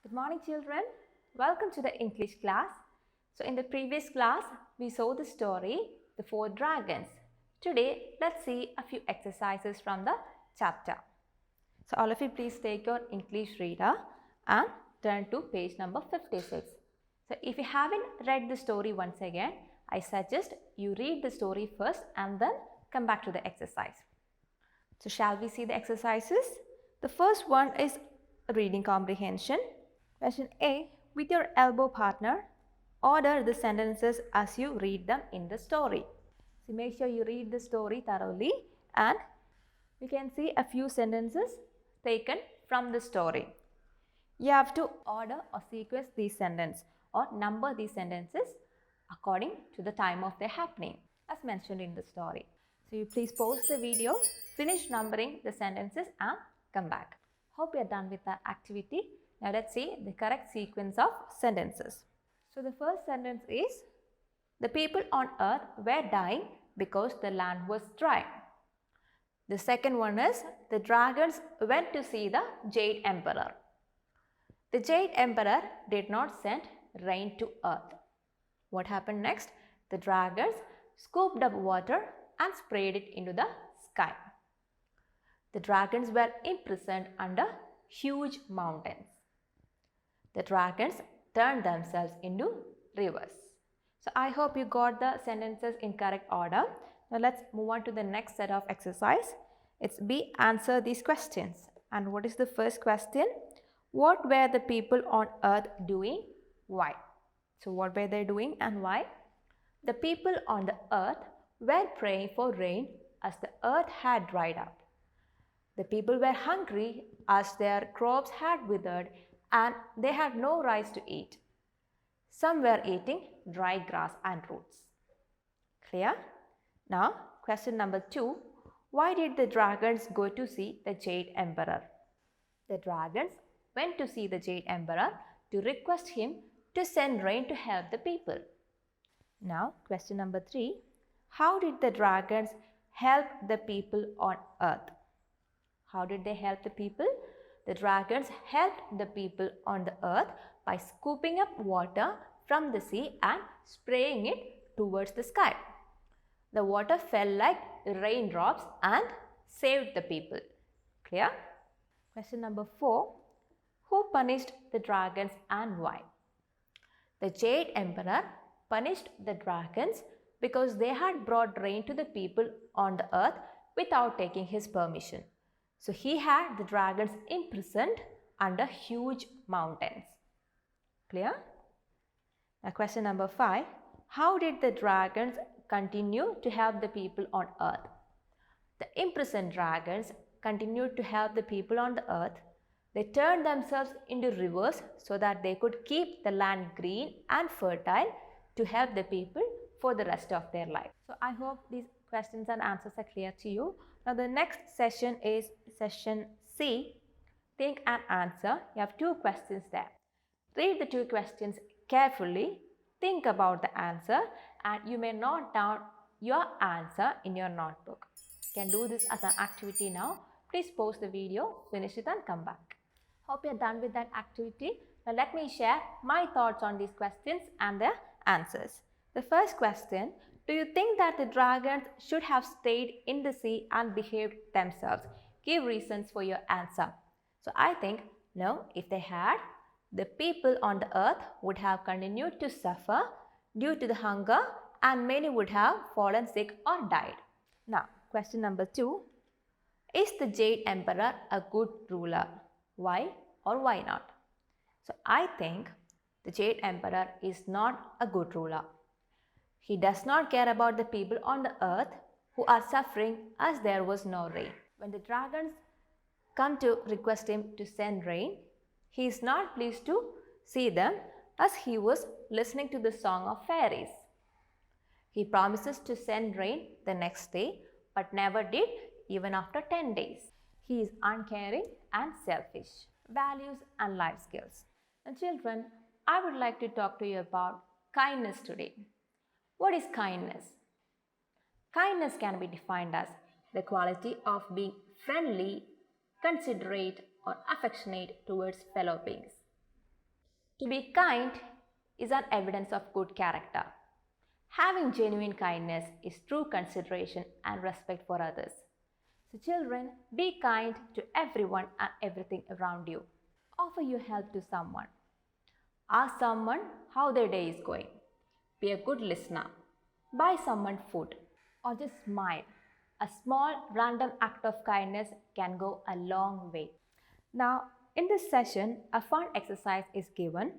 Good morning children. Welcome to the English class. So in the previous class, we saw the story, The Four Dragons. Today, let's see a few exercises from the chapter. So all of you please take your English reader and turn to page number 56. So if you haven't read the story once again, I suggest you read the story first and then come back to the exercise. So shall we see the exercises? The first one is reading comprehension. Question A. With your elbow partner, order the sentences as you read them in the story. So make sure you read the story thoroughly and you can see a few sentences taken from the story. You have to order or sequence these sentences or number these sentences according to the time of their happening as mentioned in the story. So you please pause the video, finish numbering the sentences and come back. Hope you are done with that activity. Now let's see the correct sequence of sentences. So the first sentence is, the people on earth were dying because the land was dry. The second one is, the dragons went to see the Jade Emperor. The Jade Emperor did not send rain to earth. What happened next? The dragons scooped up water and sprayed it into the sky. The dragons were imprisoned under huge mountains. The dragons turned themselves into rivers. So I hope you got the sentences in correct order. Now let's move on to the next set of exercise. It's B, answer these questions. And what is the first question? What were the people on earth doing? Why? So what were they doing and why? The people on the earth were praying for rain as the earth had dried up. The people were hungry as their crops had withered and they had no rice to eat. Some were eating dry grass and roots. Clear? Now, question number 2. Why did the dragons go to see the Jade Emperor? The dragons went to see the Jade Emperor to request him to send rain to help the people. Now, question number 3. How did the dragons help the people on earth? How did they help the people? The dragons helped the people on the earth by scooping up water from the sea and spraying it towards the sky. The water fell like raindrops and saved the people. Clear? Question number 4. Who punished the dragons and why? The Jade Emperor punished the dragons because they had brought rain to the people on the earth without taking his permission. So he had the dragons imprisoned under huge mountains. Clear? Now question number 5. How did the dragons continue to help the people on earth? The imprisoned dragons continued to help the people on the earth. They turned themselves into rivers so that they could keep the land green and fertile to help the people for the rest of their life. So I hope these questions and answers are clear to you. Now the next session is session C, think and answer. You have 2 questions there. Read the 2 questions carefully, think about the answer and you may note down your answer in your notebook. You can do this as an activity now. Please pause the video, finish it and come back. Hope you are done with that activity. Now let me share my thoughts on these questions and their answers. The first question, do you think that the dragons should have stayed in the sea and behaved themselves? Give reasons for your answer. So I think no, if they had, the people on the earth would have continued to suffer due to the hunger and many would have fallen sick or died. Now, question number 2. Is the Jade Emperor a good ruler? Why or why not? So I think the Jade Emperor is not a good ruler. He does not care about the people on the earth who are suffering as there was no rain. When the dragons come to request him to send rain, he is not pleased to see them as he was listening to the song of fairies. He promises to send rain the next day but never did even after 10 days. He is uncaring and selfish. Values and life skills. And children, I would like to talk to you about kindness today. What is kindness? Kindness can be defined as the quality of being friendly, considerate or affectionate towards fellow beings. To be kind is an evidence of good character. Having genuine kindness is true consideration and respect for others. So children, be kind to everyone and everything around you. Offer your help to someone. Ask someone how their day is going. Be a good listener. Buy someone food. Or just smile. A small random act of kindness can go a long way. Now, in this session, a fun exercise is given.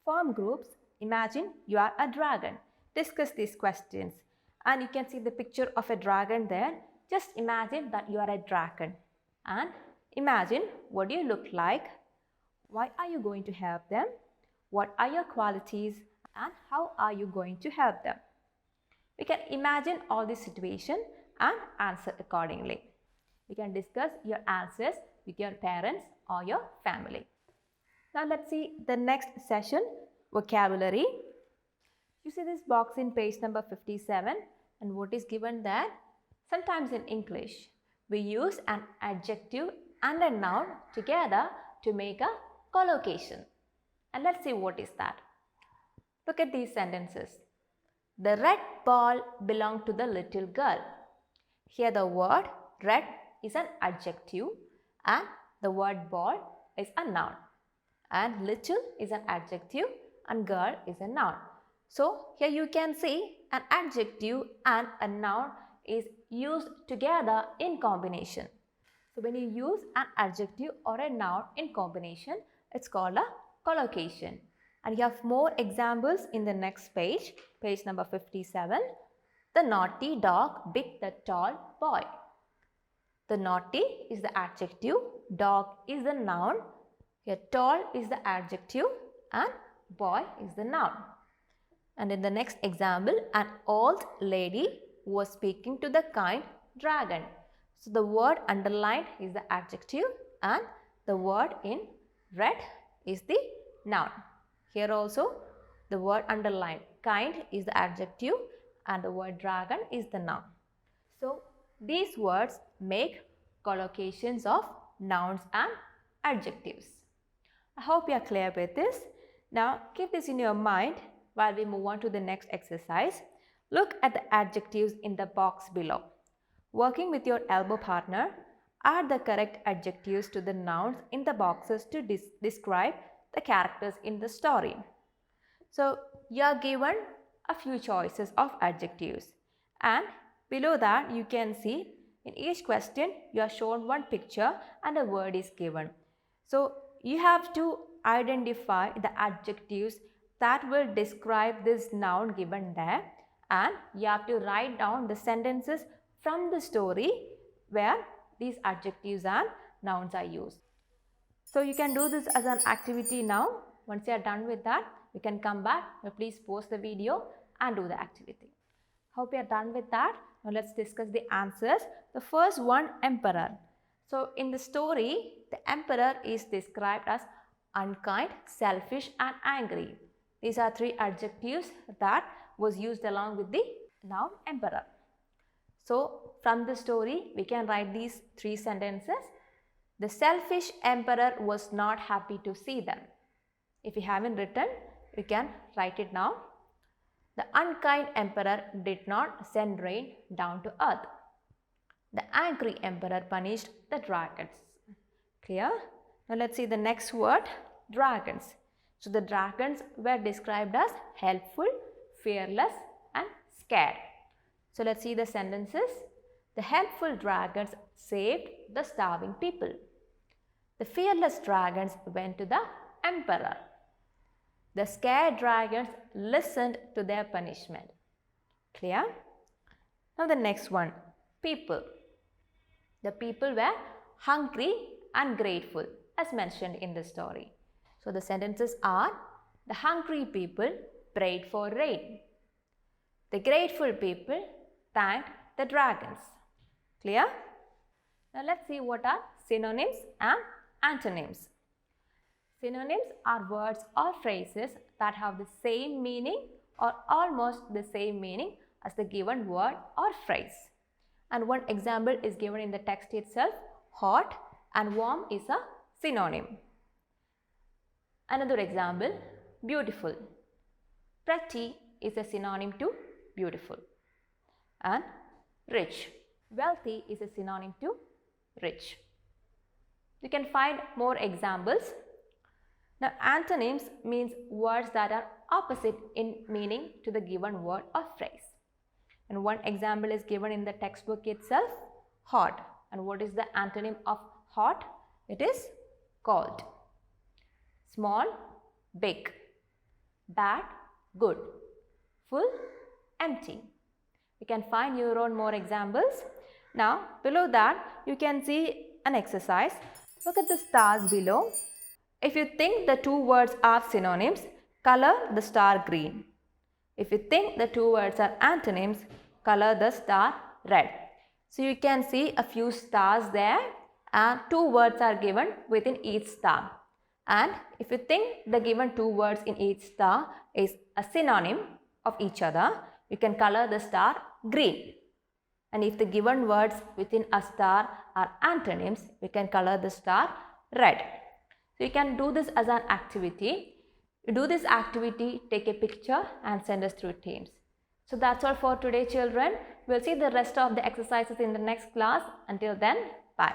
Form groups. Imagine you are a dragon. Discuss these questions. And you can see the picture of a dragon there. Just imagine that you are a dragon. And imagine what do you look like? Why are you going to help them? What are your qualities? And how are you going to help them? We can imagine all these situations and answer accordingly. You can discuss your answers with your parents or your family. Now let's see the next session, vocabulary. You see this box in page number 57 and what is given there? Sometimes in English, we use an adjective and a noun together to make a collocation. And let's see what is that. Look at these sentences. The red ball belonged to the little girl. Here the word red is an adjective and the word ball is a noun. And little is an adjective and girl is a noun. So here you can see an adjective and a noun is used together in combination. So when you use an adjective or a noun in combination, it's called a collocation. And you have more examples in the next page, page number 57. The naughty dog bit the tall boy. The naughty is the adjective, dog is the noun, here tall is the adjective and boy is the noun. And in the next example, an old lady was speaking to the kind dragon. So the word underlined is the adjective and the word in red is the noun. Here also the word underlined kind is the adjective and the word dragon is the noun. So these words make collocations of nouns and adjectives. I hope you are clear with this. Now keep this in your mind while we move on to the next exercise. Look at the adjectives in the box below. Working with your elbow partner, add the correct adjectives to the nouns in the boxes to describe the characters in the story. So you are given a few choices of adjectives and below that you can see in each question you are shown one picture and a word is given. So you have to identify the adjectives that will describe this noun given there and you have to write down the sentences from the story where these adjectives and nouns are used. So you can do this as an activity now. Once you are done with that, you can come back. Now please pause the video and do the activity. Hope you are done with that. Now let's discuss the answers. The first one, emperor. So in the story, the emperor is described as unkind, selfish and angry. These are three adjectives that was used along with the noun emperor. So from the story, we can write these three sentences. The selfish emperor was not happy to see them. If you haven't written, you can write it now. The unkind emperor did not send rain down to earth. The angry emperor punished the dragons. Clear? Now let's see the next word, dragons. So the dragons were described as helpful, fearless and scared. So let's see the sentences. The helpful dragons saved the starving people. The fearless dragons went to the emperor. The scared dragons listened to their punishment. Clear? Now the next one, people. The people were hungry and grateful as mentioned in the story. So the sentences are, the hungry people prayed for rain. The grateful people thanked the dragons. Clear? Now let's see what are synonyms and antonyms. Synonyms are words or phrases that have the same meaning or almost the same meaning as the given word or phrase. And one example is given in the text itself. Hot and warm is a synonym. Another example, beautiful. Pretty is a synonym to beautiful. And rich. Wealthy is a synonym to rich. You can find more examples. Now, antonyms means words that are opposite in meaning to the given word or phrase. And one example is given in the textbook itself, hot. And what is the antonym of hot? It is cold. Small, big. Bad, good. Full, empty. You can find your own more examples. Now, below that, you can see an exercise. Look at the stars below. If you think the two words are synonyms, color the star green. If you think the two words are antonyms, color the star red. So you can see a few stars there and two words are given within each star. And if you think the given two words in each star is a synonym of each other, you can color the star green. And if the given words within a star are antonyms, we can color the star red. So you can do this as an activity. You do this activity, take a picture and send us through Teams. So that's all for today, children. We'll see the rest of the exercises in the next class. Until then, bye.